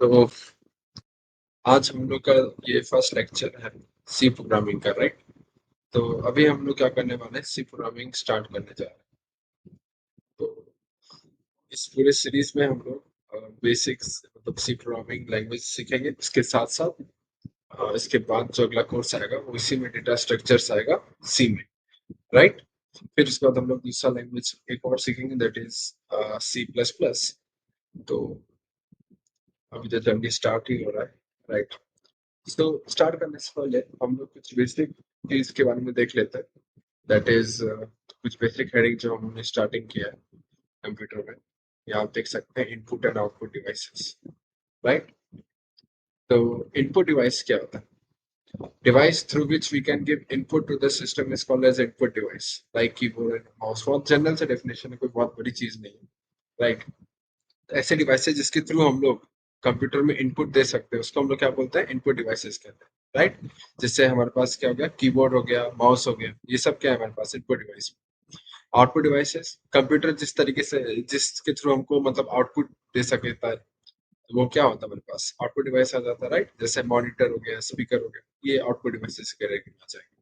तो आज हम लोग का ये फर्स्ट लेक्चर है सी प्रोग्रामिंग का, राइट? तो अभी हम लोग क्या करने वाले हैं, सी प्रोग्रामिंग स्टार्ट करने जा रहे हैं। तो इस पूरे सीरीज में हम लोग बेसिक्स मतलब सी प्रोग्रामिंग लैंग्वेज सीखेंगे। इसके साथ साथ इसके बाद जो अगला कोर्स आएगा वो इसी में डेटा स्ट्रक्चर्स आएगा सी में, राइट? फिर उसके बाद हम लोग दूसरा लैंग्वेज एक और सीखेंगे, that is C plus plus. तो अभी तो जल्दी स्टार्ट ही हो रहा है, राइट? तो स्टार्ट करने से पहले हम लोग कुछ बेसिक चीज के बारे में देख लेते हैं, दैट इज कुछ बेसिक हेडिंग जो हमने स्टार्टिंग किया है कंप्यूटर में। यहाँ आप देख सकते हैं input and output devices, right? तो इनपुट डिवाइस क्या होता है? Device through which we can give input to the system is called as input device, like keyboard and mouse. बहुत जनरल से डेफिनेशन है, कोई बहुत बड़ी चीज नहीं है, राइट? ऐसे डिवाइसेस जिसके थ्रू हम लोग कंप्यूटर में इनपुट दे सकते हैं उसको हम लोग क्या बोलते हैं, इनपुट डिवाइसेस कहते हैं, राइट? जिससे हमारे पास क्या हो गया, कीबोर्ड हो गया, माउस हो गया, ये सब क्या है हमारे पास input device. Output devices, computer जिस तरीके से जिसके थ्रू हमको मतलब आउटपुट दे सकता है, तो वो क्या होता है हमारे पास आउटपुट डिवाइस आ जाता है, राइट? जैसे मॉनिटर हो गया, स्पीकर हो गया, ये आउटपुट डिवाइसेस के कैटेगरी में आ जाएंगे।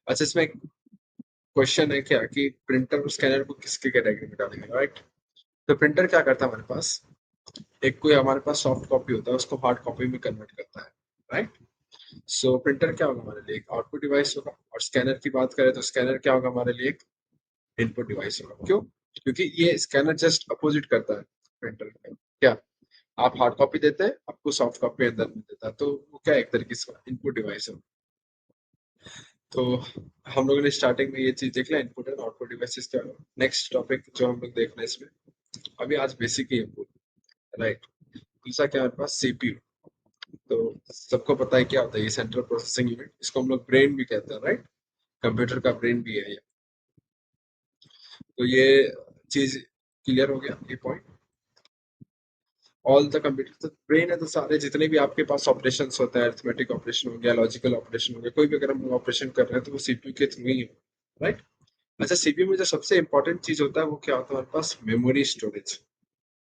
अच्छा, इसमें क्वेश्चन है क्या कि प्रिंटर और स्कैनर को किसके कैटेगरी में डालेंगे, राइट? तो प्रिंटर क्या करता है हमारे पास, एक कोई हमारे पास सॉफ्ट कॉपी होता है उसको हार्ड कॉपी में कन्वर्ट करता है, राइट? सो प्रिंटर क्या होगा हमारे लिए, एक आउटपुट डिवाइस होगा। और स्कैनर की बात करें तो स्कैनर क्या होगा हमारे लिए, एक इनपुट डिवाइस होगा। क्यों? क्योंकि ये स्कैनर जस्ट अपोजिट करता है प्रिंटर का। क्या आप हार्ड कॉपी देते हैं, आपको सॉफ्ट कॉपी अंदर में देता है, तो वो क्या एक तरीके से इनपुट डिवाइस है। तो हम लोगों ने स्टार्टिंग में ये चीज देख लिया, इनपुट एंड आउटपुट डिवाइसेस क्या होगा। नेक्स्ट टॉपिक जो हम लोग देखना है इसमें, अभी आज बेसिक ही इनपुट, राइट? दूसरा क्या है हमारे पास, सीपीयू। तो सबको पता है क्या होता है ये, सेंट्रल प्रोसेसिंग यूनिट, इसको हम लोग ब्रेन भी कहते हैं, राइट? कंप्यूटर का ब्रेन भी है ये। तो ये चीज क्लियर हो गया, ये पॉइंट। ऑल द कंप्यूटर तो ब्रेन है, तो सारे जितने भी आपके पास ऑपरेशन होता है, अरिथमेटिक ऑपरेशन हो गया, लॉजिकल ऑपरेशन हो गया, कोई भी अगर हम ऑपरेशन कर रहे हैं तो वो सीपीयू के थ्रू ही हो, राइट? अच्छा, सीपीयू में जो सबसे इंपॉर्टेंट चीज होता है वो क्या होता है हमारे पास, मेमोरी स्टोरेज।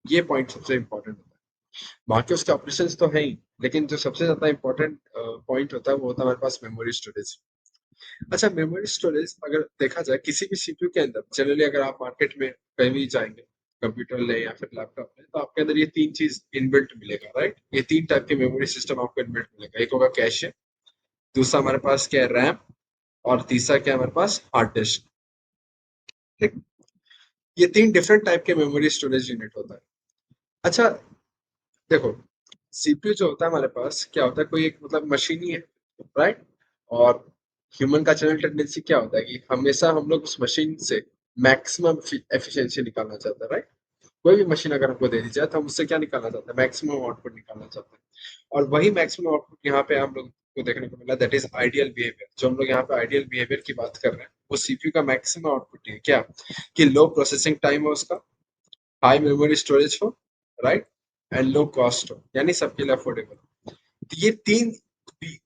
ये पॉइंट सबसे इंपॉर्टेंट होता है। बाकी उसके ऑपरेशन तो है ही, लेकिन जो सबसे ज्यादा इंपॉर्टेंट पॉइंट होता है वो होता है हमारे पास मेमोरी स्टोरेज। अच्छा, मेमोरी स्टोरेज अगर देखा जाए किसी भी सीपीयू के अंदर, जनरली अगर आप मार्केट में कहीं भी जाएंगे, कंप्यूटर ले या फिर लैपटॉप ले, तो आपके अंदर ये तीन चीज इनबिल्ट मिलेगा, राइट? ये तीन टाइप के मेमोरी सिस्टम आपको इनबिल्ट मिलेगा। एक होगा कैशे, दूसरा हमारे पास क्या है, रैम, और तीसरा क्या है हमारे पास, हार्ड डिस्क। ठीक, ये तीन डिफरेंट टाइप के मेमोरी स्टोरेज यूनिट होता है। अच्छा, देखो, सीपीयू जो होता है हमारे पास क्या होता है, कोई एक मतलब मशीन ही है, राइट? और ह्यूमन का जनरल टेंडेंसी क्या होता है कि हमेशा हम लोग उस मशीन से मैक्सिमम एफिशिएंसी निकालना चाहते हैं, राइट? कोई भी मशीन अगर हमको दे दी जाए तो हम उससे क्या निकालना चाहते हैं, मैक्सिमम आउटपुट निकालना चाहते हैं। और वही मैक्सिमम आउटपुट यहाँ पे हम लोग को देखने को मिला, दैट इज आइडियल बिहेवियर। जो हम लोग यहाँ पे आइडियल बिहेवियर की बात कर रहे हैं वो सीपीयू का मैक्सिमम आउटपुट है क्या, कि लो प्रोसेसिंग टाइम हो उसका, हाई मेमोरी स्टोरेज हो, राइट? एंड लो कॉस्ट हो, यानी सबके लिए अफोर्डेबल। तो ये तीन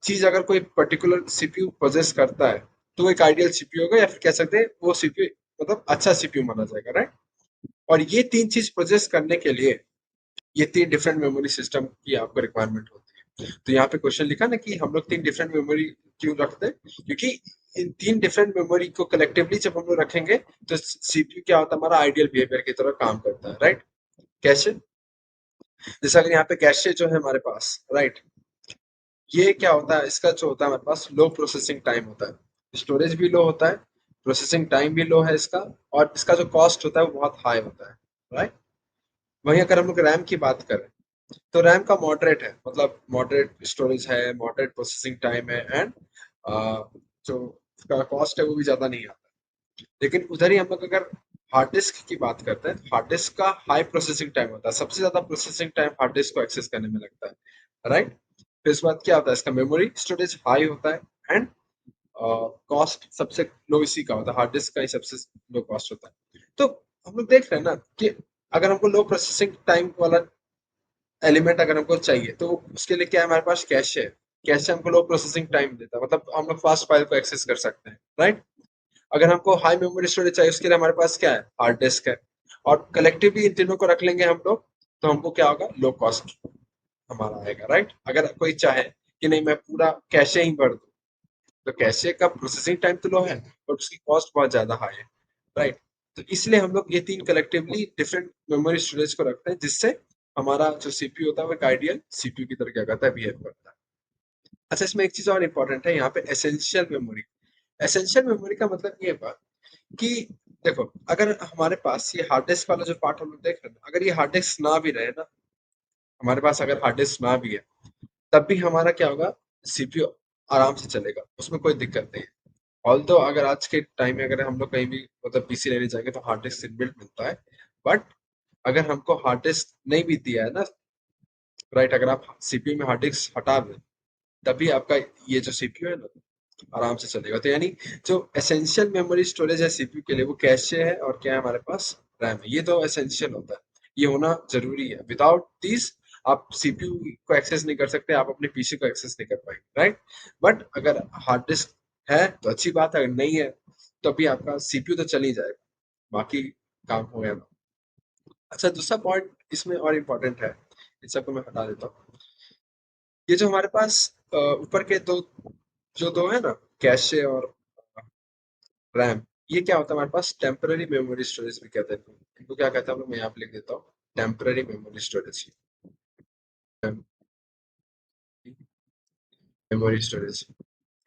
चीज अगर कोई पर्टिकुलर सीपीयू पोजेस करता है तो वो एक आइडियल सीपीयू होगा, या फिर कह सकते हैं वो सीपीयू मतलब अच्छा सीपीयू माना जाएगा, राइट? और ये तीन चीज प्रोसेस करने के लिए ये तीन डिफरेंट मेमोरी सिस्टम की आपको रिक्वायरमेंट होती है। तो यहाँ पे क्वेश्चन लिखा ना कि हम लोग तीन डिफरेंट मेमोरी क्यों रखते हैं, क्योंकि इन तीन डिफरेंट मेमोरी को कलेक्टिवली जब हम लोग रखेंगे तो सीपीयू क्या होता है, हमारा आइडियल बिहेवियर की तरह काम करता है, राइट? कैसे? जैसे अगर यहाँ पे कैशे जो है हमारे पास, राइट, ये क्या होता है, इसका जो होता है हमारे पास लो प्रोसेसिंग टाइम होता है, स्टोरेज भी लो होता है, प्रोसेसिंग टाइम भी लो है इसका, और इसका जो कॉस्ट होता है वो बहुत हाई होता है, राइट? वहीं अगर हम लोग रैम की बात करें तो रैम का मॉडरेट है, मतलब मॉडरेट स्टोरेज है, मॉडरेट प्रोसेसिंग टाइम है, एंड जो उसका कॉस्ट है वो भी ज्यादा नहीं आता। लेकिन उधर ही हम लोग अगर हार्ड डिस्क की बात करते हैं, हार्ड डिस्क का हाई प्रोसेसिंग टाइम होता है, सबसे ज्यादा प्रोसेसिंग टाइम हार्ड डिस्क को एक्सेस करने में लगता है, राइट? फिर इस बात क्या होता है, इसका मेमोरी स्टोरेज हाई होता है, एंड कॉस्ट सबसे लो इसी का होता है, हार्ड डिस्क का ही सबसे लो कॉस्ट होता है। तो हम लोग देख रहे हैं ना कि अगर हमको लो प्रोसेसिंग टाइम वाला एलिमेंट अगर हमको चाहिए तो उसके लिए क्या है, हमारे पास कैश है। कैश हमको लो प्रोसेसिंग टाइम देता है, मतलब हम लोग फास्ट फाइल को एक्सेस कर सकते हैं, राइट? अगर हमको हाई मेमोरी स्टोरेज चाहिए उसके लिए हमारे पास क्या है, हार्ड डिस्क है। और कलेक्टिवली इन तीनों को रख लेंगे हम लोग तो हमको क्या होगा, लो कॉस्ट हमारा आएगा, राइट। अगर कोई चाहे कि नहीं मैं पूरा कैशे ही भर दूं, तो कैशे का प्रोसेसिंग टाइम तो लो है, बट उसकी कॉस्ट बहुत ज्यादा हाई है, राइट। तो इसलिए हम लोग ये तीन कलेक्टिवली डिफरेंट मेमोरी स्टोरेज को रखते हैं, जिससे हमारा जो सीपीयू होता है वो एक आइडियल सीपीयू की तरह क्या करता है, बिहेव करता है। अच्छा, इसमें एक चीज और इम्पोर्टेंट है यहाँ पे, एसेंशियल मेमोरी। एसेंशियल मेमोरी का मतलब ये बात कि देखो, अगर हमारे पास ये हार्ड डिस्क वाला जो पार्ट हम लोग देख रहे हैं, अगर ये हार्ड डिस्क ना भी रहे ना, हमारे पास अगर हार्ड डिस्क ना भी है, तब भी हमारा क्या होगा, सीपीयू आराम से चलेगा, उसमें कोई दिक्कत नहीं है। ऑल्दो अगर आज के टाइम में अगर हम लोग कहीं भी मतलब पीसी लेने जाएंगे तो हार्ड डिस्क इनबिल्ट मिलता है, बट अगर हमको हार्ड डिस्क नहीं भी दिया है ना, राइट, अगर आप सीपीयू में हार्ड डिस्क हटा दें, तभी आपका ये जो सीपीयू है ना आराम से चलेगा। तो यानी जो एसेंशियल मेमोरी स्टोरेज है सीपीयू के लिए, वो कैशे है और क्या है हमारे पास, रैम है। ये तो एसेंशियल होता है, ये होना जरूरी है। विदाउट दिस आप सीपीयू को एक्सेस नहीं कर सकते, आप अपने पीसी को एक्सेस नहीं कर पाएंगे, राइट। बट अगर हार्ड डिस्क है तो अच्छी बात है, अगर नहीं है तो भी आपका सीपीयू तो चल ही जाएगा, बाकी काम हो गया ना। अच्छा, दूसरा पॉइंट इसमें और इम्पोर्टेंट है, इन सबको मैं हटा देता हूँ। ये जो हमारे पास ऊपर के दो, जो दो है ना, कैशे और रैम, ये क्या होता है हमारे पास, टेम्पररी मेमोरी स्टोरेज भी कहते हैं। इनको क्या कहते हैं हम लोग, मैं यहाँ पे लिख देता हूँ, temporary memory storage. Memory storage,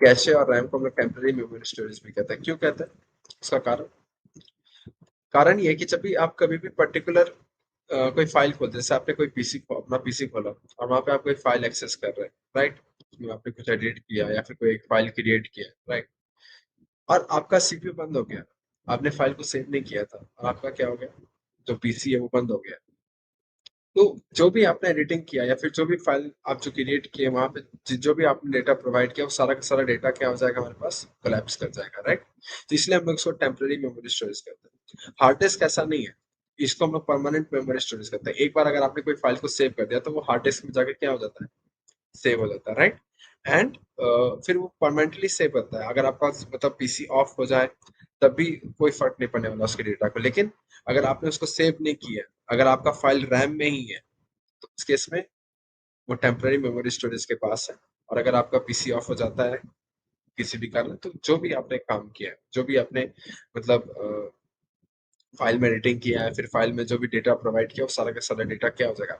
cache और रैम को हम लोग टेम्पररी मेमोरी स्टोरेज भी कहते हैं। क्यों कहते हैं, उसका कारण, कारण ये है कि जब भी आप कभी भी पर्टिकुलर कोई फाइल खोलते हैं, जैसे आपने कोई पीसी अपना पीसी खोला और वहां पे आप कोई फाइल एक्सेस कर रहे हैं, राइट, उसमें आपने कुछ एडिट किया या फिर कोई एक फाइल क्रिएट किया, राइट, और आपका सीपीयू बंद हो गया, आपने फाइल को सेव नहीं किया था और आपका क्या हो गया, जो पीसी है वो बंद हो गया। तो जो भी आपने एडिटिंग किया या फिर जो भी फाइल आप जो क्रिएट किए वहां पे, जो भी आपने डेटा प्रोवाइड किया, वो सारा का सारा डेटा क्या हो जाएगा हमारे पास, कोलैप्स कर जाएगा, राइट। तो इसलिए हम लोग इसको टेम्पररी मेमोरी स्टोरेज करते हैं। हार्ड डिस्क ऐसा नहीं है, इसको हम लोग परमानेंट मेमोरी स्टोरेज करते हैं। एक बार अगर आपने कोई फाइल को सेव कर दिया तो वो हार्ड डिस्क में जाकर क्या हो जाता है, सेव हो जाता है, राइट। एंड फिर वो परमानेंटली सेव होता है। अगर आपका मतलब पीसी ऑफ हो जाए तब भी कोई फर्क नहीं पड़ने वाला उसके डेटा को, लेकिन अगर आपने उसको सेव नहीं किया, अगर आपका फाइल रैम में ही है, तो उस केस में वो टेम्पररी मेमोरी स्टोरेज के पास है। और अगर आपका पीसी ऑफ हो जाता है किसी भी कारण, तो जो भी आपने काम किया है, जो भी आपने मतलब फाइल में एडिटिंग किया है, फिर फाइल में जो भी डेटा प्रोवाइड किया, वो सारा का सारा डेटा क्या हो जाएगा,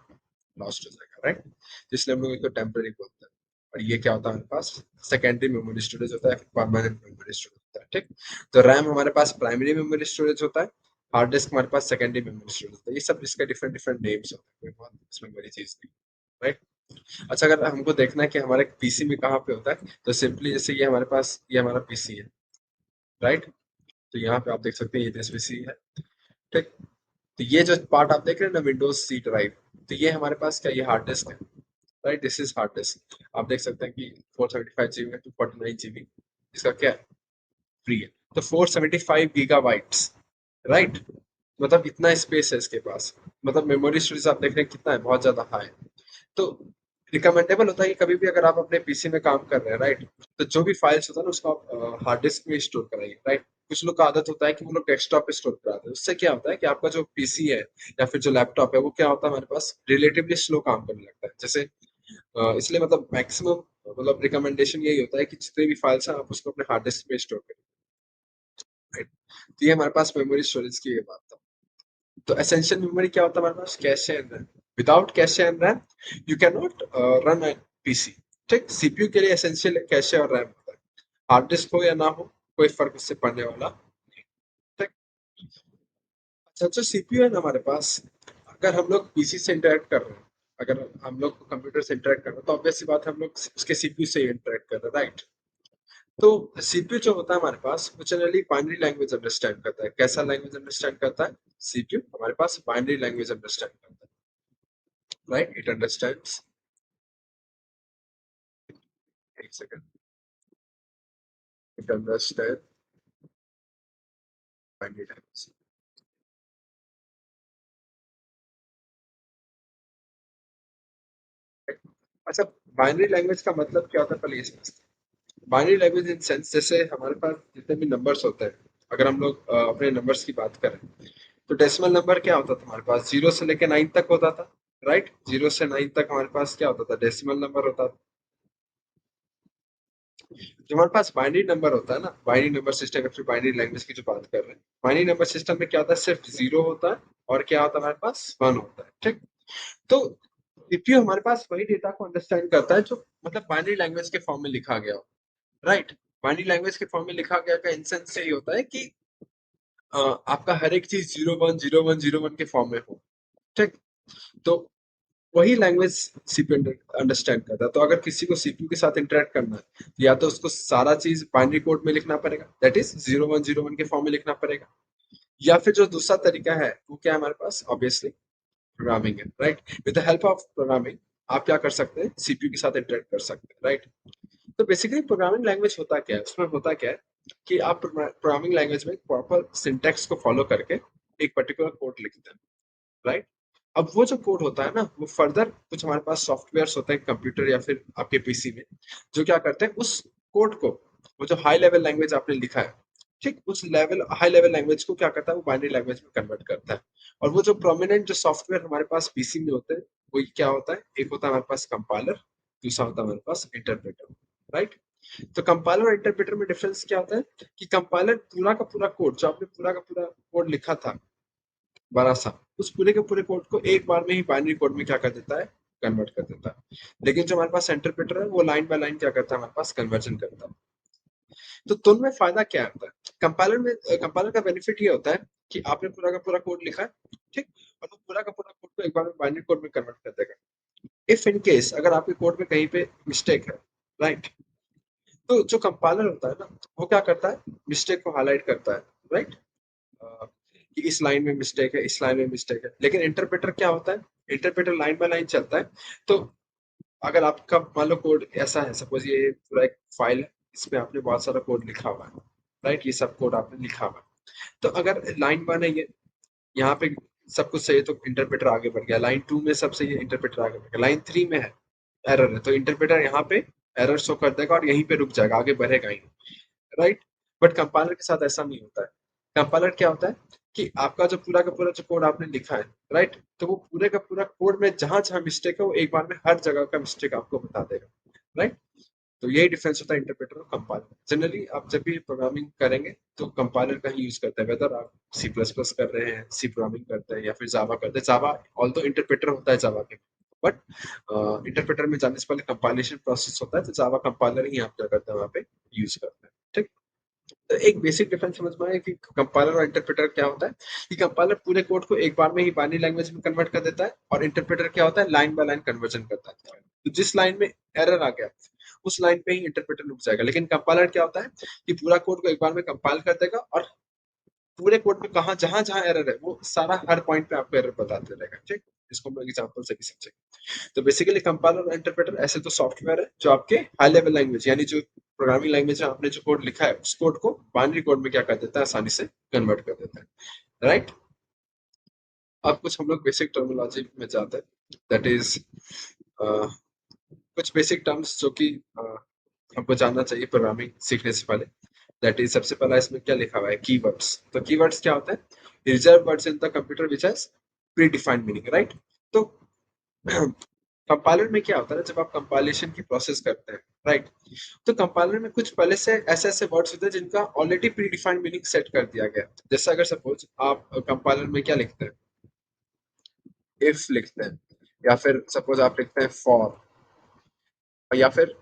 लॉस्ट हो जाएगा, राइट। तो इसलिए हम लोग इसको टेम्पररी बोलते हैं। और ये क्या होता है हमारे पास, सेकेंडरी मेमोरी स्टोरेज होता है, फिर परमानेंट मेमोरी स्टोरेज होता है, ठीक। तो रैम हमारे पास प्राइमरी मेमोरी स्टोरेज होता है, हार्ड डिस्क हमारे पास सेकेंडरी मेमोरी स्टोरेज होता है। ये सब इसके डिफरेंट डिफरेंट नेम्स होते हैं, कोई बहुत इसमें बड़ी चीज नहीं, राइट। अच्छा, अगर हमको देखना है कि हमारे पीसी में कहाँ पे होता है, तो सिंपली जैसे ये हमारे पास, ये हमारा पीसी है, राइट। तो यहाँ पे आप देख सकते हैं ये दिस पीसी है, ठीक। तो ये जो पार्ट आप देख रहे हैं ना, विंडोज सी ड्राइव, तो ये हमारे पास क्या, ये हार्ड डिस्क है, right, this is hard disk. आप देख सकते हैं कि 475 GB है, 249 GB इसका क्या है, फ्री है। तो 475 GB, राइट, मतलब इतना स्पेस है इसके पास। मतलब मेमोरी स्टोरेज आप देख रहे हैं कितना है, बहुत ज्यादा हाई है। तो रिकमेंडेबल होता है कि कभी भी अगर आप अपने पीसी में काम कर रहे हैं, राइट, तो जो भी फाइल्स होता है ना उसको आप हार्ड डिस्क में स्टोर कराइए, राइट। कुछ लोग का आदत होता है कि वो लोग डेस्कटॉप पे स्टोर कराते हैं, उससे क्या होता है कि आपका जो पीसी है या फिर जो लैपटॉप है, वो क्या होता है हमारे पास रिलेटिवली स्लो काम करने लगता है। जैसे इसलिए मतलब मैक्सिमम मतलब रिकमेंडेशन यही होता है कि जितने भी फाइल्स हैं आप उसको अपने हार्ड डिस्क में स्टोर करें, राइट। तो ये हमारे पास मेमोरी स्टोरेज की ये बात था। तो एसेंशियल मेमोरी क्या होता है हमारे पास, cache and RAM. Without cache and RAM you can not run a PC, ठीक। सीपीयू के लिए एसेंशियल कैशे और रैम होता है, हार्ड डिस्क हो या ना हो कोई फर्क उससे पड़ने वाला नहीं, ठीक। अच्छा, जो सीपीयू है ना हमारे पास, अगर हम लोग पीसी से इंटरेक्ट कर रहे हैं, अगर हम लोग कंप्यूटर से इंटरेक्ट कर रहे हैं, तो ऑब्वियस सी बात है हम लोग उसके सीपीयू से इंटरेक्ट कर रहे हैं, राइट। तो सीपीयू जो होता है हमारे पास, वो जनरली बाइनरी लैंग्वेज अंडरस्टैंड करता है। कैसा लैंग्वेज अंडरस्टैंड करता है, सीपीयू हमारे पास बाइनरी लैंग्वेज अंडरस्टैंड करता है, राइट। इट अंडरस्टैंड्स, एक second, it understand binary language. अच्छा, बाइनरी लैंग्वेज का मतलब क्या होता है, पहले ये समझते हैं। बाइनरी लैंग्वेज इन सेंस, जैसे हमारे पास जितने भी नंबर्स होते हैं, अगर हम लोग अपने नंबर्स की बात करें, तो डेसिमल नंबर क्या होता था हमारे पास, 0 से लेकर 9 तक होता था, राइट। 0 से 9 तक हमारे पास क्या होता था, डेसिमल नंबर होता था। जो हमारे पास बाइनरी नंबर होता है ना, बाइनरी नंबर सिस्टम या फिर बाइनरी लैंग्वेज की जो बात कर रहे हैं, बाइनरी नंबर सिस्टम में क्या होता है, सिर्फ जीरो होता है और क्या होता है हमारे पास, वन होता है। ठीक। तो सीपीयू हमारे पास वही डेटा को अंडरस्टैंड करता है जो मतलब बाइनरी लैंग्वेज के फॉर्म में लिखा गया हो। राइट। बाइनरी लैंग्वेज के फॉर्म में लिखा गया का इंसेंस यही होता है कि आपका हर एक चीज 0 1 0 1 0 1 के फॉर्म में हो। ठीक। तो वही लैंग्वेज सीपीयू अंडरस्टैंड करता है। तो अगर किसी को सीपीयू के साथ इंटरेक्ट करना है तो या तो उसको सारा चीज बाइनरी कोड में लिखना पड़ेगा, दैट इज 0 1 0 1 के फॉर्म में लिखना पड़ेगा, या फिर जो दूसरा तरीका है वो क्या है हमारे पास, ऑब्वियसली प्रोग्रामिंग है। Right. With the help of programming आप क्या कर सकते हैं, सीपीयू के साथ इंटरेक्ट कर सकते हैं। राइट। तो बेसिकली प्रोग्रामिंग लैंग्वेज होता क्या है, उसमें होता क्या है कि आप प्रोग्रामिंग लैंग्वेज में प्रॉपर सिंटेक्स को फॉलो करके एक पर्टिकुलर कोड लिखते हैं। राइट। अब वो जो कोड होता है ना, वो फर्दर कुछ हमारे पास सॉफ्टवेयर होते हैं कंप्यूटर या फिर आपके पीसी में, जो क्या करते हैं उस कोड को, वो जो हाई लेवल लैंग्वेज आपने लिखा है, ठीक, उस लेवल हाई लेवल लैंग्वेज को क्या करता है, वो बाइनरी लैंग्वेज में कन्वर्ट करता है। और वो जो प्रोमिनेंट जो सॉफ्टवेयर हमारे पास पीसी में होते हैं, वो क्या होता है, एक होता है हमारे पास कंपाइलर, दूसरा होता है हमारे पास इंटरप्रेटर। राइट। तो कंपाइलर और इंटरप्रेटर में डिफरेंस क्या होता है कि कंपाइलर पूरा का पूरा कोड, जो आपने पूरा का पूरा कोड लिखा था बड़ा सा, उस पूरे के पूरे कोड को एक बार में ही बाइनरी कोड में क्या कर देता है, कन्वर्ट कर देता है। लेकिन जो हमारे पास इंटरप्रेटर है वो लाइन बाय लाइन क्या करता है, हमारे पास कन्वर्जन करता है। तो तुम में फायदा क्या होता है, कंपाइलर में, कंपाइलर का बेनिफिट ये होता है कि आपने पूरा का पूरा कोड लिखा है, ठीक, और वो पूरा का पूरा कोड को एक बार में बाइनरी कोड में कन्वर्ट कर देगा। इफ इन केस अगर आपके कोड में कहीं पे मिस्टेक है, राइट, तो जो कंपाइलर होता है ना, वो क्या करता है, मिस्टेक को हाईलाइट करता है। राइट। कि इस लाइन में मिस्टेक है, इस लाइन में मिस्टेक है। लेकिन इंटरप्रेटर क्या होता है, इंटरप्रेटर लाइन बाय लाइन चलता है। तो अगर आपका मान लो कोड ऐसा है, सपोज ये पूरा एक फाइल है, इसमें आपने बहुत सारा कोड लिखा हुआ है, राइट, ये सब कोड आपने लिखा हुआ है। तो अगर लाइन वन है ये, यहाँ पे सब कुछ सही है तो इंटरप्रेटर आगे बढ़ गया, लाइन टू में सब सही है, इंटरप्रेटर आगे बढ़ गया, लाइन थ्री में है एरर है, तो इंटरप्रेटर यहाँ पे एरर शो कर देगा और यहीं पे रुक जाएगा, आगे बढ़ेगा ही। राइट। बट कंपाइलर के साथ ऐसा नहीं होता है। कंपाइलर क्या होता है कि आपका जो पूरा का पूरा जो कोड आपने लिखा है, राइट, तो वो पूरे का पूरा कोड में जहां जहां मिस्टेक है वो एक बार में हर जगह का मिस्टेक आपको बता देगा। राइट। तो यही डिफरेंस होता है इंटरप्रेटर और कंपाइलर। जनरली आप जब भी प्रोग्रामिंग करेंगे तो कंपाइलर का ही यूज करते हैं, वेदर आप सी प्लस प्लस कर रहे हैं, सी प्रोग्रामिंग करते हैं या फिर जावा करते हैं। जावा ऑल तो इंटरप्रेटर होता है जावा के, बट इंटरप्रेटर में जाने से पहले कंपाइलेशन प्रोसेस होता है, तो जावा कंपाइलर ही आप क्या करते हैं वहाँ पे यूज करते हैं। ठीक। तो एक बेसिक डिफरेंस समझ में आया कि कंपाइलर और इंटरप्रेटर क्या होता है, कि कंपाइलर पूरे कोड को एक बार में ही बाइनरी लैंग्वेज में कन्वर्ट कर देता है और इंटरप्रेटर क्या होता है, लाइन बाय लाइन कन्वर्जन करता है। तो जिस लाइन में एरर आ गया उस लाइन पे ही इंटरप्रेटर रुक जाएगा। लेकिन कंपाइलर क्या होता है कि पूरा कोड को एक बार में कंपाइल कर देगा और पूरे कोड में कहा जहां जहां एरर है वो सारा हर पॉइंट पे आपको एरर बताते रहेगा। ठीक। इसको हम एग्जांपल से भी समझेंगे। तो बेसिकली कंपाइलर और इंटरप्रेटर ऐसे तो सॉफ्टवेयर है जो आपके हाई लेवल लैंग्वेज, यानी जो प्रोग्रामिंग लैंग्वेज में आपने जो कोड लिखा है उस कोड को बाइनरी कोड में क्या कर देता है, आसानी से कन्वर्ट कर देता है। राइट। अब कुछ हम लोग बेसिक टर्मिनोलॉजी में जाते हैं, दैट इज कुछ बेसिक टर्म्स जो कि हमको जानना चाहिए प्रोग्रामिंग सीखने से पहले। दैट इज सबसे पहला इसमें क्या लिखा हुआ है, कीवर्ड्स। तो कीवर्ड्स क्या होता है, reserve words in the computer which has pre defined meaning. Right. तो कंपाइलर में क्या होता है, जब आप कंपाइलेशन की प्रोसेस करते हैं, राइट, तो कंपाइलर में कुछ पहले से ऐसे ऐसे वर्ड्स होते हैं जिनका already pre defined meaning set कर दिया गया है। जैसे अगर सपोज आप कंपाइलर में क्या लिखते हैं, इफ लिखते हैं, या फिर सपोज आप लिखते हैं फॉर, या फिर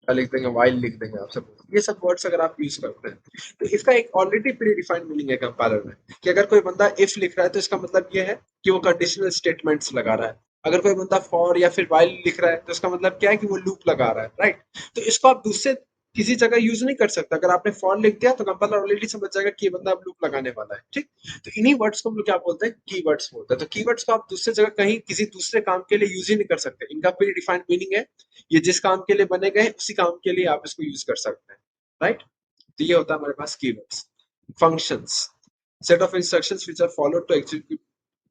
क्या लिख देंगे, वाइल लिख देंगे आप सब, ये सब वर्ड्स अगर आप यूज करते हैं तो इसका एक ऑलरेडी प्री डिफाइंड मीनिंग है कंपाइलर में। कि अगर कोई बंदा इफ लिख रहा है तो इसका मतलब ये है कि वो कंडीशनल स्टेटमेंट्स लगा रहा है। अगर कोई बंदा फॉर या फिर वाइल लिख रहा है तो इसका मतलब क्या है कि वो लूप लगा रहा है। राइट। तो इसको आप दूसरे किसी जगह यूज नहीं कर सकते। अगर आपने फॉर लिख दिया तो कंपाइलर ऑलरेडी समझ जाएगा कि ये बंदा अब लूप लगाने वाला है। ठीक। तो इन्हीं वर्ड्स को हम लोग क्या बोलते हैं, कीवर्ड्स बोलते हैं। तो कीवर्ड्स को आप दूसरे जगह कहीं किसी दूसरे काम के लिए यूज ही नहीं कर सकते, इनका प्री डिफाइंड मीनिंग है। ये जिस काम के लिए बने गए उसी काम के लिए आप इसको यूज कर सकते हैं। राइट। तो ये होता है हमारे पास keywords. Functions, set of instructions which are followed to execute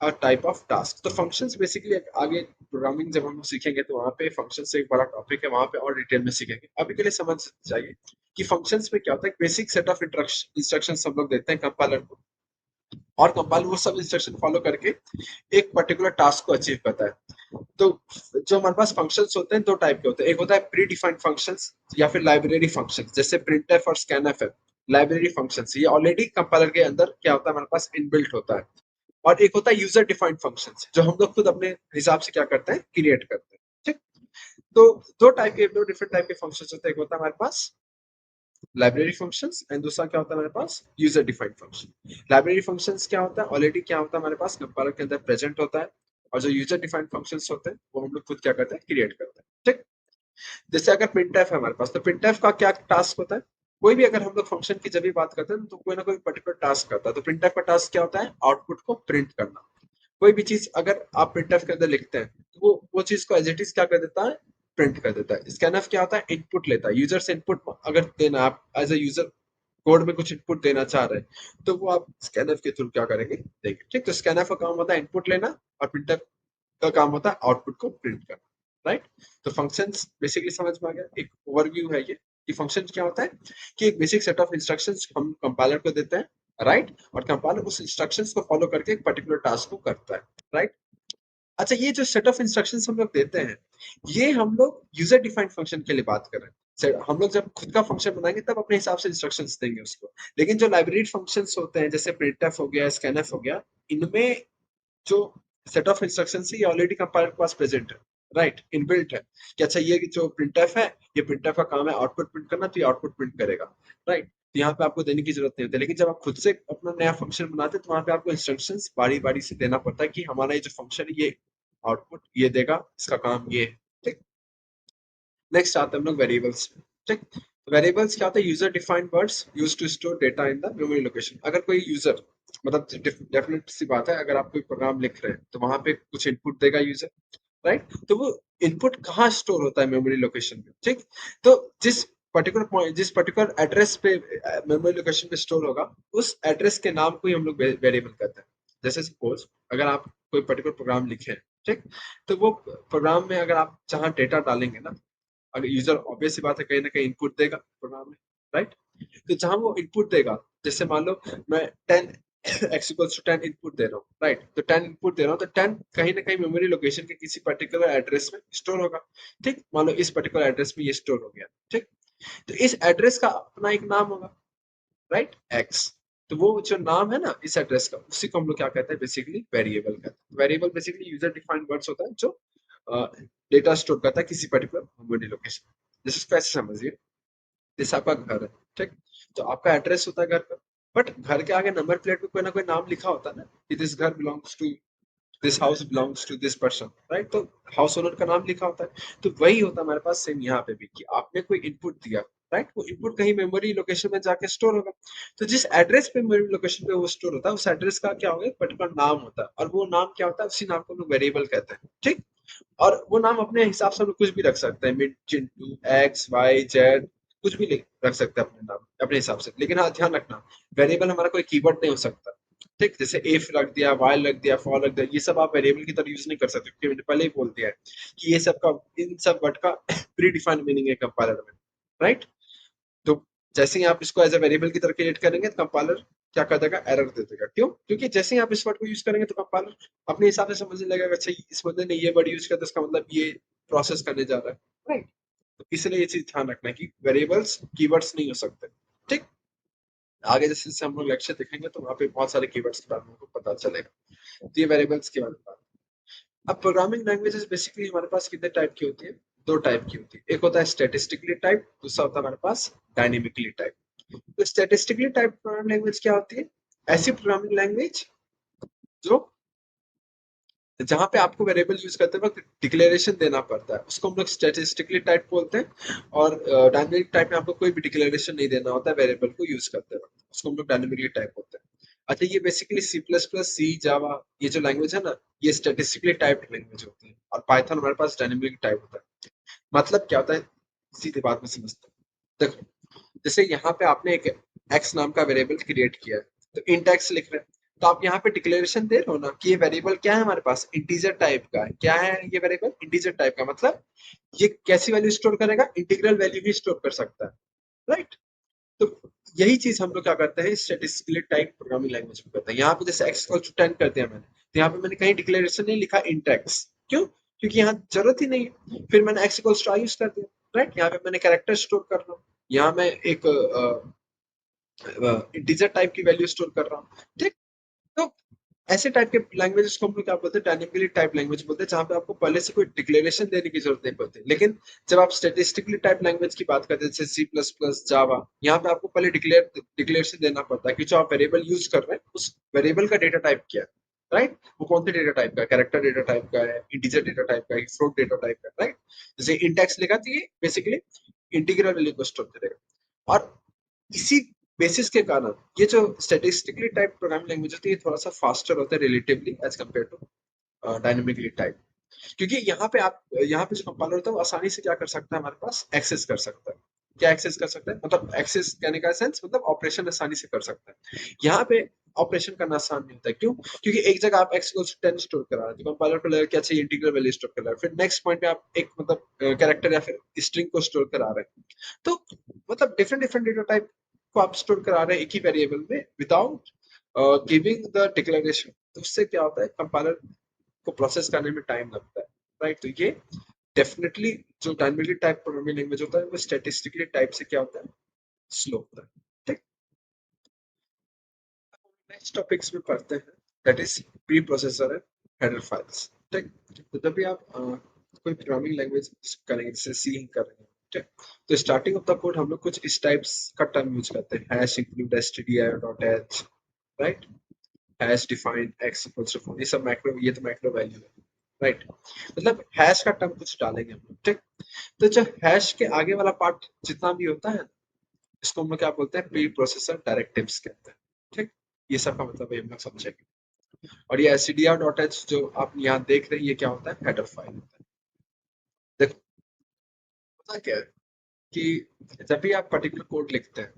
a type of task. तो फंक्शंस बेसिकली आगे प्रोग्रामिंग जब हम सीखेंगे तो वहां पे फंक्शन से एक बड़ा टॉपिक है, वहां पे और डिटेल में सीखेंगे। अभी के लिए समझ जाइए कि फंक्शंस में क्या होता है, बेसिक सेट ऑफ इंस्ट्रक्शंस हम लोग देते हैं कंपाइलर को, और कंपाइलर वो सब इंस्ट्रक्शन फॉलो करके एक पर्टिकुलर टास्क को अचीव करता है। तो जो हमारे पास फंक्शंस होते हैं दो टाइप के होते हैं, एक होता है प्री डिफाइंड फंक्शंस या फिर लाइब्रेरी फंक्शंस, जैसे प्रिंटफ और स्कैनफ है लाइब्रेरी फंक्शंस, ये ऑलरेडी कंपाइलर के अंदर क्या होता है हमारे पास इनबिल्ट होता है। और एक होता है यूजर डिफाइंड फंक्शंस जो हम लोग खुद अपने हिसाब से क्या करते हैं क्रिएट करते हैं। ठीक, तो दो डिफरेंट टाइप के फंक्शंस होते हैं, एक होता है हमारे पास लाइब्रेरी फंक्शंस एंड दूसरा क्या होता है हमारे पास user defined function. Library functions क्या होता है, ऑलरेडी क्या होता है हमारे पास कंपाइलर के अंदर प्रेजेंट होता है, और जो यूजर डिफाइंड फंक्शंस होते हैं वो हम लोग खुद क्या करते हैं क्रिएट करते हैं। ठीक, जैसे अगर प्रिंटफ है हमारे पास, तो प्रिंटफ का क्या टास्क होता है, कोई भी अगर हम लोग फंक्शन की जब भी बात करते हैं तो कोई ना कोई पर्टिकुलर टास्क करता है, तो प्रिंटफ का टास्क क्या होता है आउटपुट को प्रिंट करना। कोई भी चीज अगर आप प्रिंटफ के अंदर लिखते हैं तो वो चीज को एज इट इज क्या कर देता है प्रिंट कर देता है। स्कैनफ क्या होता है इनपुट लेता है, यूजर से इनपुट अगर देना, आप एज ए यूजर कोड में कुछ इनपुट देना चाह रहे हैं तो वो आप स्कैनफ के थ्रू क्या करेंगे देंगे। ठीक, तो स्कैनफ का काम होता है इनपुट लेना और प्रिंटर का काम होता है आउटपुट को प्रिंट करना। राइट, तो फंक्शंस बेसिकली समझ में आ गया, एक ओवरव्यू है ये कि फंक्शन क्या होता है कि एक बेसिक सेट ऑफ इंस्ट्रक्शंस हम कंपाइलर को देते हैं। राइट, और कंपाइलर उस इंस्ट्रक्शंस को फॉलो करके एक पर्टिकुलर टास्क को करता है। राइट, अच्छा ये जो सेट ऑफ इंस्ट्रक्शंस हम लोग देते हैं ये हम लोग यूजर डिफाइंड फंक्शन के लिए बात कर रहे हैं। हम लोग जब खुद का फंक्शन बनाएंगे तब अपने हिसाब से इंस्ट्रक्शंस देंगे उसको। लेकिन जो लाइब्रेरी फंक्शंस होते हैं जैसे प्रिंटफ हो गया स्कैनफ हो गया, इनमें जो सेट ऑफ इंस्ट्रक्शन है ये ऑलरेडी कंपाइलर के पास प्रेजेंट है। राइट, इनबिल्ट है कि अच्छा ये जो प्रिंटफ है ये प्रिंटफ का काम है आउटपुट प्रिंट करना, तो ये आउटपुट प्रिंट करेगा। राइट, तो यहाँ पे आपको देने की जरूरत नहीं होती, लेकिन जब आप खुद से अपना नया फंक्शन बनाते हैं तो वहां पे आपको इंस्ट्रक्शंस बारी बारी से देना पड़ता है कि हमारा ये जो फंक्शन है ये आउटपुट ये देगा, इसका काम ये है। ठीक, नेक्स्ट आते हैं हम लोग वेरिएबल्स पे। ठीक, वेरिएबल्स क्या होता है user defined words used to store data in the memory location. अगर कोई यूजर मतलब डेफिनेट सी बात है, अगर आप कोई प्रोग्राम लिख रहे हैं तो वहां पे कुछ इनपुट देगा यूजर। राइट, तो वो इनपुट कहाँ स्टोर होता है मेमोरी लोकेशन पे। ठीक, तो जिस पर्टिकुलर एड्रेस पे मेमोरी लोकेशन पे स्टोर होगा उस एड्रेस के नाम को ही हम लोग वेरिएबल कहते हैं। जैसे सपोज अगर आप कोई पर्टिकुलर प्रोग्राम लिखे हैं, ठीक, तो वो प्रोग्राम में अगर आप जहाँ डेटा डालेंगे ना, अगर यूजर ऑब्वियस सी बात है कहीं ना कहीं इनपुट देगा प्रोग्राम में। राइट, तो जहां वो इनपुट देगा, जैसे मान लो मैं 10 x इक्वल्स टू 10 इनपुट दे रहा हूँ। राइट, तो 10 इनपुट दे रहा हूँ तो 10 कहीं ना कहीं मेमोरी लोकेशन के किसी पर्टिकुलर एड्रेस में स्टोर होगा। ठीक, मान लो इस पर्टिकुलर एड्रेस में ये स्टोर हो गया। ठीक, तो इस एड्रेस का अपना एक नाम होगा। राइट, एक्स, तो वो जो नाम है ना इस एड्रेस का उसी को हम लोग क्या कहते हैं बेसिकली वेरिएबल कहते हैं। Variable basically user defined words होता है जो डेटा स्टोर करता है किसी पर्टिकुलर मेमोरी लोकेशन। जैसे इसको ऐसे समझिए, जैसे आपका घर है। ठीक, तो आपका एड्रेस होता है घर का, बट घर के आगे नंबर प्लेट पे कोई ना कोई नाम लिखा होता है ना कि दिस घर belongs to this house belongs to this person. Right, तो हाउस ओनर का नाम लिखा होता है। तो वही होता है हमारे पास सेम यहाँ पे भी कि आपने कोई इनपुट दिया। राइट, वो इनपुट कहीं मेमोरी लोकेशन में जाके स्टोर होगा। तो जिस एड्रेस पे मेमोरी लोकेशन पे वो स्टोर होता है उस एड्रेस का क्या होगा पर्टिकुलर नाम होता है, और वो नाम क्या होता है उसी नाम को हम लोग वेरिएबल कहते हैं। ठीक, और वो नाम अपने हिसाब से हम लोग कुछ भी रख सकते हैं, मिड चिंटू एक्स वाई जेड कुछ भी रख सकते हैं अपने नाम अपने हिसाब से। लेकिन हाँ ध्यान रखना वेरिएबल हमारा कोई कीवर्ड नहीं हो सकता। ठीक, जैसे इफ रख दिया वाइल रख दिया फॉर रख दिया ये सब आप वेरिएबल की तरह यूज नहीं कर सकते, क्योंकि मैंने पहले ही बोल दिया है कि ये सब का इन सब वर्ड का प्री डिफाइंड मीनिंग है कंपाइलर में। राइट, तो जैसे ही आप इसको एज ए वेरिएबल की तरह क्रिएट करेंगे तो कंपाइलर क्या कर देगा एरर दे देगा। क्यों, क्योंकि जैसे ही आप इस वर्ड को यूज करेंगे तो कंपाइलर अपने हिसाब से समझने लगेगा अच्छा इस बंदे ने ये वर्ड यूज किया तो इसका मतलब ये प्रोसेस करने जा रहा है। राइट, तो इसलिए ये चीज ध्यान रखना है कि वेरिएबल्स कीवर्ड्स नहीं हो सकते। ठीक, आगे जैसे जैसे हम लोग लेक्चर देखेंगे तो वहाँ पे बहुत सारे कीवर्ड्स के बारे में हमको पता चलेगा। तो ये वेरिएबल्स के बारे में बात। अब प्रोग्रामिंग लैंग्वेजेस बेसिकली हमारे पास कितने टाइप की होती है, दो टाइप की होती है, एक होता है स्टैटिस्टिकली टाइप, दूसरा होता है हमारे पास डायनेमिकली टाइप। तो स्टैटिस्टिकली टाइप प्रोग्रामिंग लैंग्वेज क्या होती है, ऐसी प्रोग्रामिंग लैंग्वेज जो जहां पे आपको वेरिएबल यूज करते वक्त डिक्लेरेशन देना पड़ता है उसको हम लोग स्टैटिस्टिकली टाइप बोलते हैं। और डायनेमिक टाइप में आपको कोई भी डिक्लेरेशन नहीं देना होता है वेरिएबल को यूज करते वक्त, उसको हम लोग डायनेमिकली टाइप बोलते हैं। अच्छा ये बेसिकली सी प्लस प्लस सी जावा ये जो लैंग्वेज है ना ये स्टैटिस्टिकली टाइप्ड लैंग्वेज होती है, और पाइथन हमारे पास डायनेमिकली टाइप होता है। मतलब क्या होता है सीधी बात में समझते हैं। देखो जैसे यहाँ पे आपने एक एक्स नाम का वेरिएबल क्रिएट किया है, तो इंट एक्स लिख रहे हैं, तो आप यहाँ पे डिक्लेरेशन दे रहे हो ना कि ये वेरिएबल क्या है हमारे पास इंटीजर टाइप का है। क्या है ये वेरिएबल इंटीजर टाइप का, मतलब ये कैसी वैल्यू स्टोर करेगा इंटीग्रल वैल्यू भी स्टोर कर सकता है। राइट, तो यही चीज हम लोग क्या करते हैं स्टैटिस्टिकली टाइप प्रोग्रामिंग लैंग्वेज में करते हैं। यहाँ पे जैसे x इक्वल टू 10 कर दिया मैंने, तो यहाँ पे मैंने कहीं डिक्लेरेशन नहीं लिखा इंट x। क्यों? क्योंकि यहाँ जरूरत ही नहीं है। फिर मैंने x इक्वल टू यूज कर दिया, राइट? यहाँ पे मैंने कैरेक्टर स्टोर कर रहा हूँ, यहाँ मैं एक इंटीजर टाइप की वैल्यू स्टोर कर रहा हूँ, ठीक? तो ऐसे टाइप के लैंग्वेजेस को हम लोग क्या बोलते हैं, डायनेमिकली टाइप लैंग्वेज बोलते हैं, जहाँ पे आपको पहले से कोई डिक्लेरेशन देने की जरूरत नहीं पड़ती। लेकिन जब आप स्टैटिस्टिकली टाइप लैंग्वेज की बात करते हैं जैसे सी प्लस प्लस जावा, यहाँ पे आपको पहले डिक्लेरेशन देना पड़ता है कि जो आप वेरिएबल यूज कर रहे हैं उस वेरिएबल का डेटा टाइप क्या है, राइट? वो कौन से डेटा टाइप का है, कैरेक्टर डेटा टाइप का है, इंटीजर डेटा टाइप का है, फ्लोट डेटा टाइप का है, राइट? जैसे इंडेक्स लिखा तो ये बेसिकली इंटीग्रल वैल्यू को स्टोर करेगा। और इसी बेसिस के कारण ये जो स्टैटिस्टिकली टाइप प्रोग्रामिंग लैंग्वेज होती है ये थोड़ा सा फास्टर होता है relatively as compare to dynamically type. क्योंकि यहाँ पे जो कंपाइलर होता है वो आसानी से क्या कर सकता है, हमारे पास एक्सेस कर सकता है। क्या एक्सेस कर सकता है, मतलब एक्सेस कहने का सेंस मतलब ऑपरेशन आसानी से कर सकता है। यहाँ पे ऑपरेशन करना आसान नहीं होता है। क्यों? क्योंकि एक जगह आप x को 10 स्टोर करा रहे हैं तो कंपाइलर को लगेगा क्या चाहिए, इंटीग्रल वैल्यू स्टोर कर रहा है। फिर नेक्स्ट पॉइंट पे आप एक मतलब कैरेक्टर या फिर स्ट्रिंग को स्टोर करा रहे हैं। तो मतलब डिफरेंट डिफरेंट डेटा टाइप को आप स्टोर करा रहे हैं एक ही वेरिएबल में विदाउट गिविंग द डिक्लेरेशन। तो उससे क्या होता है, कंपाइलर को प्रोसेस करने में टाइम लगता है, राइट? तो ये डेफिनेटली जो डायनेमिकली टाइप प्रोग्रामिंग लैंग्वेज होता है वो स्टैटिस्टिकली टाइप से क्या होता है, स्लो होता है, ठीक? नेक्स्ट टॉपिक्स में पढ़ते हैं, that is pre processor and header files, ठीक? तो जब भी आप कोई प्रोग्रामिंग लैंग्वेज करेंगे जैसे सी कर रहे हैं, ठीक? तो स्टार्टिंग ऑफ द कोड हम लोग कुछ इस टाइप्स का टर्म यूज करते हैं, hash include stdio dot h, right? Hash define x equals to 4, ये सब मैक्रो, ये तो मैक्रो वैल्यू है, राइट? मतलब हैश का टर्म कुछ डालेंगे हम लोग, ठीक? तो जो हैश के आगे वाला पार्ट जितना भी होता है, इसको हम लोग क्या बोलते हैं, प्री प्रोसेसर डायरेक्टिव्स कहते हैं, ठीक? ये सब का मतलब हम लोग समझेंगे। और ये stdio.h जो आप यहाँ देख रहे हैं ये क्या होता है, हेडर फाइल होता है। देखो पता क्या है कि जब भी आप पर्टिकुलर कोड लिखते हैं,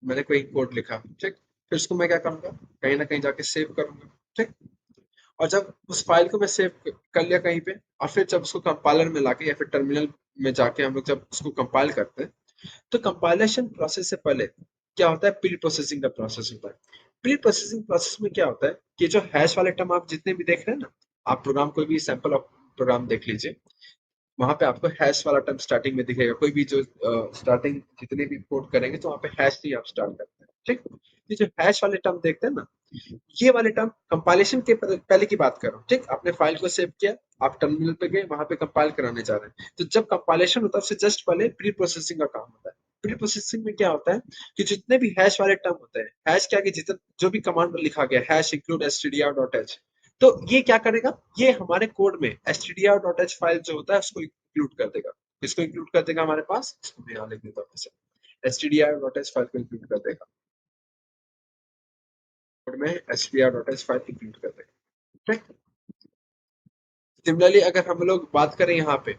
मैंने कोई कोड लिखा, ठीक? फिर उसको मैं क्या करूंगा, कहीं ना कहीं जाके सेव करूंगा, ठीक? और जब उस फाइल को मैं सेव कर लिया कहीं पे, और फिर जब उसको कंपाइलर में लाके या फिर टर्मिनल में जाके हम लोग जब उसको कंपाइल करते हैं, तो कंपाइलेशन प्रोसेस से पहले क्या होता है, प्री प्रोसेसिंग का प्रोसेस होता है। प्री प्रोसेसिंग प्रोसेस में क्या होता है कि जो हैश वाले टर्म आप जितने भी देख रहे हैं ना, आप प्रोग्राम कोई भी सैंपल प्रोग्राम देख लीजिए, वहां पे आपको हैश वाला टर्म स्टार्टिंग में दिखेगा। कोई भी जो स्टार्टिंग जितने भी कोड करेंगे तो वहां पे हैश से ही आप स्टार्ट करते हैं, ठीक? ये जो हैश वाले टर्म देखते हैं ना, ये वाले टर्म कंपाइलेशन के पहले की बात कर रहा हूँ, ठीक? आपने फाइल को सेव किया, आप टर्मिनल पे गए, वहां पे कंपाइल कराने जा रहे हैं, तो जब कंपाइलेशन होता है उससे जस्ट पहले प्री प्रोसेसिंग का काम होता है। प्री प्रोसेसिंग में क्या होता है कि जितने भी हैश वाले टर्म होते हैं, हैश के आगे जितना जो भी कमांड लिखा गया, हैश इंक्लूड stdio.h, तो ये क्या करेगा, ये हमारे कोड में stdio.h फाइल जो होता है उसको इंक्लूड कर देगा। इसको इंक्लूड कर देगा हमारे पास, इसको मैं यहाँ लिख देता हूँ, stdio.h फाइल को इंक्लूड कर देगा कोड में, stdio.h फाइल इंक्लूड कर देगा, ठीक? सिमिलरली अगर हम लोग बात करें यहाँ पे,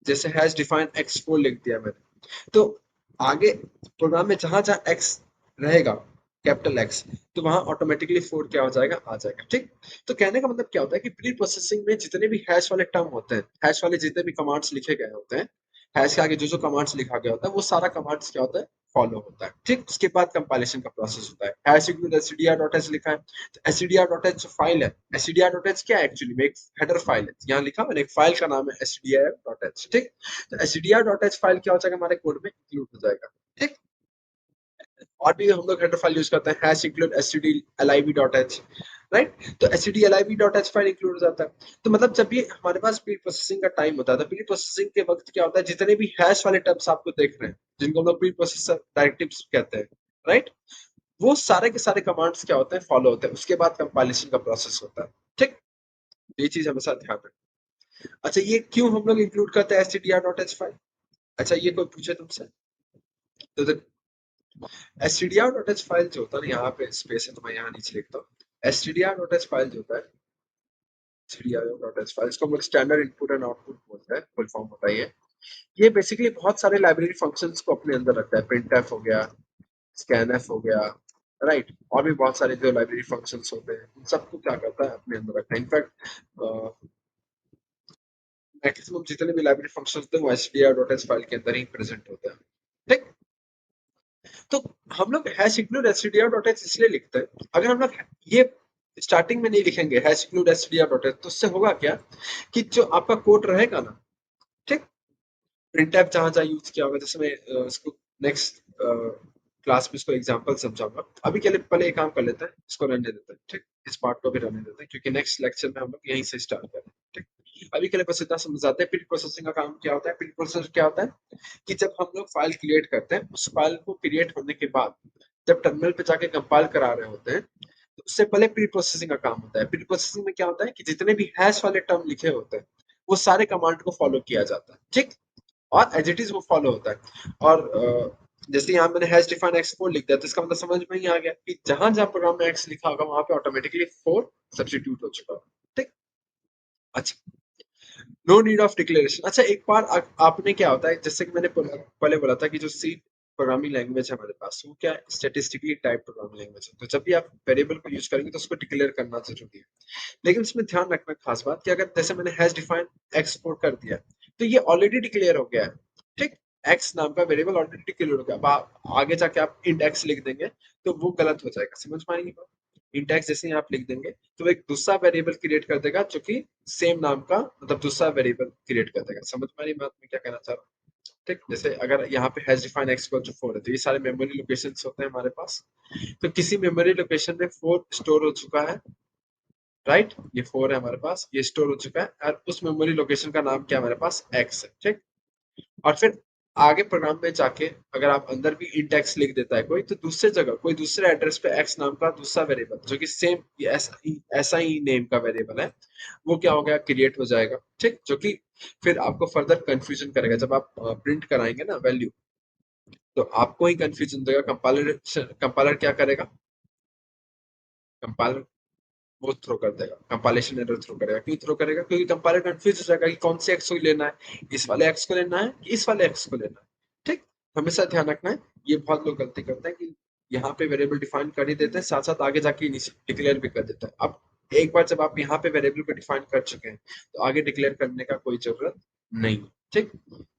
जैसे हैश डिफाइन x4 लिख दिया मैंने, तो आगे प्रोग्राम में जहां जहां x रहेगा, कैपिटल एक्स, तो वहां ऑटोमेटिकली 4 क्या हो जाएगा, आ जाएगा, ठीक? तो कहने का मतलब क्या होता है कि प्री प्रोसेसिंग में जितने भी हैश वाले टर्म होते हैं, हैश वाले जितने भी कमांड्स लिखे गए होते हैं, हैश के आगे जो जो कमांड्स लिखा गया होता है वो सारा कमांड्स क्या होता है, फॉलो होता है, ठीक? उसके बाद कंपाइलेशन का प्रोसेस होता है। हैश इंक्लूड stdio.h लिखा है, तो stdio.h जो फाइल है, stdio.h क्या है एक्चुअली में, एक हेडर फाइल है, यहाँ लिखा मैंने, एक फाइल का नाम है stdio.h, ठीक? तो stdio.h फाइल क्या हो जाएगा, हमारे कोड में इंक्लूड हो जाएगा, ठीक? और भी हम लोग हेडर फाइल यूज करते हैं, हैश इंक्लूड stdlib.h, राइट? तो stdlib.h फाइल इंक्लूड हो जाता है। तो मतलब जब भी हमारे पास प्री प्रोसेसिंग का टाइम होता है, तो प्री प्रोसेसिंग के वक्त क्या होता है, जितने भी हैश वाले टर्म्स आपको देख रहे हैं, जिनको हम लोग प्री प्रोसेसर डायरेक्टिव्स कहते हैं, राइट? वो सारे के सारे कमांड्स क्या होते हैं, फॉलो होते हैं। उसके बाद कंपाइलेशन का प्रोसेस होता है, ठीक? ये चीज हमेशा ध्यान रखें। अच्छा, ये क्यों हम लोग इंक्लूड करते हैं stdr.h फाइल? अच्छा, ये कोई पूछे तुमसे, तो stdr.h फाइल जो होता है ना, यहाँ पे स्पेस है तो मैं यहाँ नीचे लिखता हूँ, stdr.h फाइल जो होता है, stdr.h फाइल, इसको हम लोग स्टैंडर्ड इनपुट एंड आउटपुट बोलते हैं, फुल फॉर्म होता है ये बेसिकली बहुत सारे लाइब्रेरी फंक्शंस को अपने अंदर रखता है। printf हो गया, scanf हो गया, राइट? और भी बहुत सारे जो लाइब्रेरी फंक्शंस होते हैं उन सबको क्या करता है, अपने अंदर रखता है। इनफैक्ट मैक्सिमम जितने भी लाइब्रेरी फंक्शंस होते हैं वो stdr.h फाइल के अंदर ही प्रेजेंट होते हैं, ठीक? तो हम लोग hash include stdr dot h इसलिए लिखते हैं, अगर हम लोग ये स्टार्टिंग में नहीं लिखेंगे hash include stdr dot h, तो उससे होगा क्या कि जो आपका कोड रहेगा ना, ठीक, प्रिंटफ जहां जहां यूज किया होगा, जैसे मैं इसको नेक्स्ट क्लास में इसको एग्जांपल समझाऊंगा, अभी के लिए पहले एक काम कर लेते हैं, इसको रहने देते हैं, ठीक, इस पार्ट को भी रहने देते हैं, क्योंकि नेक्स्ट लेक्चर में हम लोग यहीं से स्टार्ट करें, ठीक। अभी के लिए बस इतना समझाते हैं प्री प्रोसेसिंग का काम क्या होता है। प्री प्रोसेसर क्या होता है कि जब हम लोग फाइल क्रिएट करते हैं, उस फाइल को क्रिएट होने के बाद जब टर्मिनल पे जाके कंपाइल करा रहे होते हैं, तो उससे पहले प्री प्रोसेसिंग का काम होता है। प्री प्रोसेसिंग में क्या होता है कि जितने भी हैश वाले टर्म लिखे होते हैं, वो सारे कमांड को फॉलो किया जाता है, ठीक, और एज इट इज वो फॉलो होता है। और जैसे यहाँ मैंने हैश डिफाइन एक्स 4 लिख दिया, तो इसका मतलब समझ में ही आ गया कि जहां जहां प्रोग्राम में एक्स लिखा होगा वहां पे ऑटोमेटिकली 4 सब्स्टिट्यूट हो चुका होगा, ठीक। अच्छा, नो नीड ऑफ डिक्लेरेशन। अच्छा, एक बार आपने क्या होता है, जैसे कि मैंने पहले बोला था कि जो सी प्रोग्रामिंग लैंग्वेज है हमारे पास, वो क्या स्टेटिस्टिकली टाइप प्रोग्रामिंग लैंग्वेज है, तो जब भी आप वेरिएबल को यूज करेंगे तो उसको डिक्लेयर करना जरूरी है। लेकिन उसमें ध्यान रखना खास बात कि अगर जैसे मैंने हैश डिफाइन एक्सपोर्ट कर दिया, तो ये ऑलरेडी डिक्लेयर हो गया है, ठीक, एक्स नाम का वेरिएबल ऑलरेडी डिक्लेयर हो गया। अब आगे जाके आप इंट एक्स लिख देंगे तो वो गलत हो जाएगा, समझ में आएगी बात। इंट एक्स जैसे ही आप लिख देंगे तो वो एक दूसरा वेरिएबल क्रिएट कर देगा, जो कि सेम नाम का, मतलब दूसरा वेरिएबल क्रिएट कर देगा। समझ में आ रही बात में क्या कहना चाह रहा हूँ, ठीक। जैसे अगर यहाँ पे hash define X equal to 4 है, तो ये सारे मेमोरी लोकेशन होते हैं हमारे पास, तो किसी मेमोरी लोकेशन में 4 स्टोर हो चुका है, राइट, ये 4 है हमारे पास, ये स्टोर हो चुका है, और उस मेमोरी लोकेशन का नाम क्या है हमारे पास, एक्स है, ठीक। और फिर आगे प्रोग्राम में जाके अगर आप अंदर भी इंट एक्स लिख देता है कोई, तो दूसरे जगह कोई दूसरे एड्रेस पे एक्स नाम का दूसरा वेरिएबल, जो कि सेम ऐसा ही नेम का वेरिएबल है, वो क्या हो गया, क्रिएट हो जाएगा, ठीक, जो कि फिर आपको फर्दर कंफ्यूजन करेगा। जब आप प्रिंट कराएंगे ना वैल्यू, तो आपको ही कंफ्यूजन देगा। कंपाइलर कंपाइलर क्या करेगा, कंपाइलर वो थ्रो कर देगा, कंपाइलेशन एरर थ्रो करेगा। क्यों थ्रो करेगा, क्योंकि कंपाइलर कंफ्यूज हो जाएगा कि कौन से एक्स को लेना है, इस वाले एक्स को लेना है कि इस वाले एक्स को लेना है, ठीक। हमेशा ध्यान रखना है, ये बहुत लोग गलती करते हैं कि यहाँ पे वेरिएबल डिफाइन कर ही देते हैं, साथ साथ आगे जाके डिक्लेयर भी कर देते हैं। अब एक बार जब आप यहाँ पे वेरिएबल को डिफाइन कर चुके हैं, तो आगे डिक्लेयर करने का कोई जरूरत नहीं, ठीक।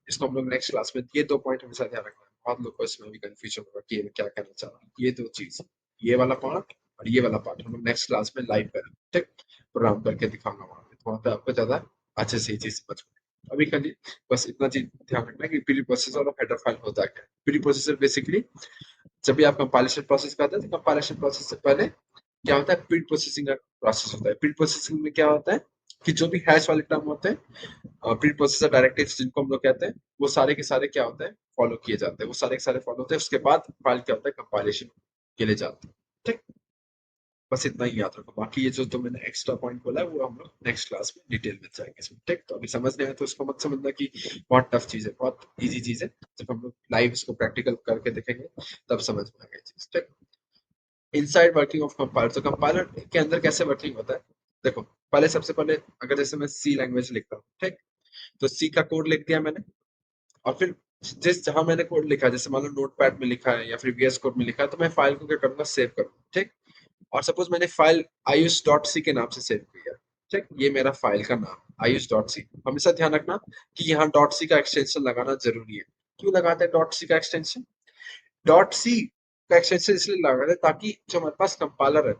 इसको हम लोग नेक्स्ट क्लास में, ये 2 पॉइंट हमेशा ध्यान रखना है। बहुत लोग को इसमें भी कंफ्यूजन होगा कि ये क्या कहना चाह रहा है। ये 2 चीज, ये वाला पार्ट और ये वाला पार्ट हम लोग नेक्स्ट क्लास में लाइव करें, ठीक, प्रोग्राम करके दिखाऊंगा वहां पे, तो वहां पे आपको ज्यादा अच्छे से ये चीज समझ में। अभी खाली बस इतना चीज ध्यान रखना है कि प्री प्रोसेसर और हेडर फाइल होता है क्या। प्री प्रोसेसर बेसिकली जब भी आप कंपाइलेशन प्रोसेस करते हैं, तो कंपाइलेशन प्रोसेस से पहले क्या होता है, प्री प्रोसेसिंग का प्रोसेस होता है। प्री प्रोसेसिंग में क्या होता है कि जो भी हैश वाले टर्म होते हैं, प्री प्रोसेसर डायरेक्टिव्स जिनको हम लोग कहते हैं, वो सारे के सारे क्या होते हैं, फॉलो किए जाते हैं, वो सारे के सारे फॉलो होते हैं। उसके बाद फाइल क्या होता है, कंपाइलेशन के लिए जाते हैं, ठीक। बस इतना ही याद रखो, बाकी ये जो मैंने एक्स्ट्रा पॉइंट बोला है वो हम लोग नेक्स्ट क्लास में डिटेल में जाएंगे इसमें, ठीक। तो अभी समझ नहीं आया तो उसको मत समझना कि बहुत टफ चीज है, बहुत इजी चीज है। जब हम लोग लाइव इसको प्रैक्टिकल करके देखेंगे तब समझ में आएगा चीज, ठीक। इनसाइड वर्किंग ऑफ कंपाइलर, तो कंपाइलर के अंदर कैसे वर्किंग होता है, देखो। पहले सबसे पहले अगर जैसे मैं सी लैंग्वेज लिखता हूँ, ठीक, तो सी का कोड लिख दिया मैंने, और फिर जिस जहां मैंने कोड लिखा है, जैसे मान लो नोटपैड में लिखा है या फिर वीएस कोड में लिखा है, तो मैं फाइल को क्या करूंगा, सेव करूंगा, ठीक। और सपोज मैंने फाइल ius.c के नाम से सेव किया, ठीक, ये मेरा फाइल का नाम ius.c। हमेशा ध्यान रखना कि यहाँ डॉट सी का एक्सटेंशन लगाना जरूरी है। क्यों लगाते हैं डॉट सी का एक्सटेंशन, डॉट सी का एक्सटेंशन इसलिए लगाते हैं ताकि जो हमारे पास कंपाइलर है,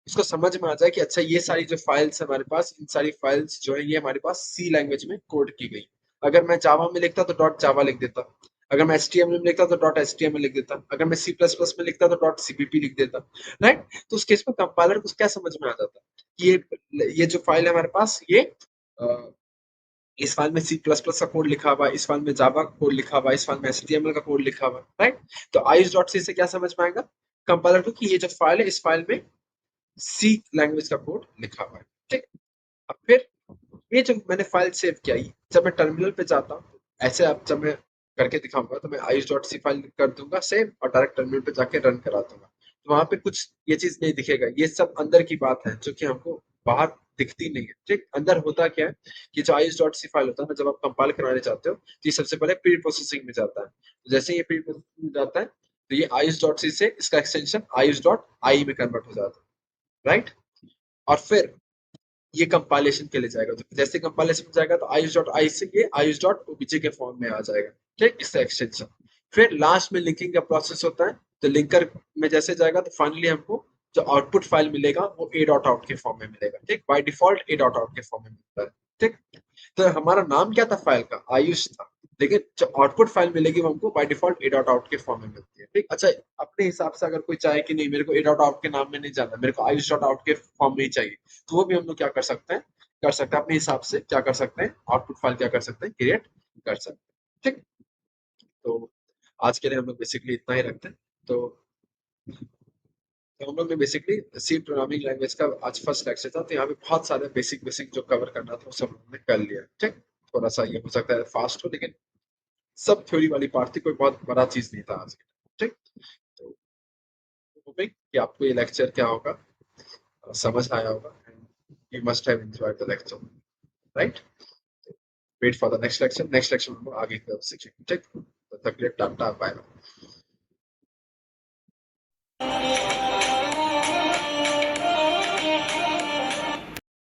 इसको समझ में आ जाए कि अच्छा ये सारी जो फाइल्स है हमारे पास, इन सारी फाइल्स जो है ये हमारे पास सी लैंग्वेज में कोड की गई। अगर मैं जावा में लिखता तो डॉट जावा लिख देता, अगर मैं एचटीएमएल में लिखता तो डॉट एचटीएमएल लिख देता, अगर मैं सी प्लस प्लस में लिखता तो डॉट सीपीपी लिख देता, राइट। तो उस केस में कंपाइलर को क्या समझ में आ जाता कि ये जो फाइल है हमारे पास, ये इस फाइल में सी प्लस प्लस का कोड लिखा हुआ है, इस फाइल में जावा का कोड लिखा हुआ है, इस फाइल में एचटीएमएल का कोड लिखा हुआ है, राइट। तो आयुष डॉट सी से क्या समझ में आएगा कंपाइलर को कि ये जो फाइल है, इस फाइल में सी लैंग्वेज का कोड लिखा हुआ है, ठीक। अब फिर ये जो मैंने फाइल सेव किया, जब मैं टर्मिनल पे जाता हूँ, ऐसे अब जब मैं करके दिखाऊंगा, तो मैं ice.c फाइल कर दूंगा सेव, और डायरेक्ट टर्मिनल पे जाके रन करा दूंगा, तो वहां पे कुछ ये चीज नहीं दिखेगा। ये सब अंदर की बात है जो कि हमको बाहर दिखती नहीं है, ठीक। अंदर होता क्या है कि जो ice.c फाइल होता है ना, जब आप कंपाइल कराने जाते हो, तो ये सबसे पहले प्री प्रोसेसिंग में जाता है। तो जैसे ये प्री प्रोसेसिंग में जाता है, तो ये ice.c से इसका एक्सटेंशन ice.i में कन्वर्ट हो जाता है, राइट। और फिर ये कंपाइलेशन के लिए जाएगा, तो जैसे कंपाइलेशन में जाएगा तो ius.i से ये ius.obj के फॉर्म में आ जाएगा, ठीक, इसका एक्सटेंशन। फिर लास्ट में लिंकिंग का प्रोसेस होता है, तो लिंकर में जैसे जाएगा तो फाइनली हमको जो आउटपुट फाइल मिलेगा वो ए डॉट आउट के फॉर्म में मिलेगा, ठीक, by default A dot out के फॉर्म में मिलता है, ठीक। तो हमारा नाम क्या था फाइल का, आयुष था, लेकिन जो आउटपुट फाइल मिलेगी वो हमको by default A dot out के फॉर्म में मिलती है, ठीक। अच्छा, अपने हिसाब से अगर कोई चाहे कि नहीं मेरे को ए डॉट आउट के नाम में नहीं जाना, मेरे को आयुष डॉट आउट के फॉर्म में ही चाहिए, तो वो भी हम लोग क्या कर सकते हैं, कर सकते हैं अपने हिसाब से, क्या कर सकते हैं, आउटपुट फाइल क्या कर सकते हैं, क्रिएट कर सकते हैं, ठीक। तो आज के लिए हम लोग बेसिकली इतना ही रखते हैं। तो हम लोग ने बेसिकली सी प्रोग्रामिंग लैंग्वेज का आज फर्स्ट लेक्चर था, तो यहाँ पे बहुत सारे बेसिक बेसिक जो कवर करना था वो सब हमने कर लिया, ठीक। थोड़ा सा ये हो सकता है फास्ट हो, लेकिन सब थ्योरी वाली पार्ट थी, कोई बहुत बड़ा चीज नहीं था आज के, ठीक। तो होपिंग कि आपको ये लेक्चर क्या होगा, समझ आया होगा, and you must have enjoyed the lecture, right. Wait for the next lecture, next lecture में हम लोग आगे की तरफ सीखेंगे, ठीक। तब तक के लिए टाटा बाय बाय।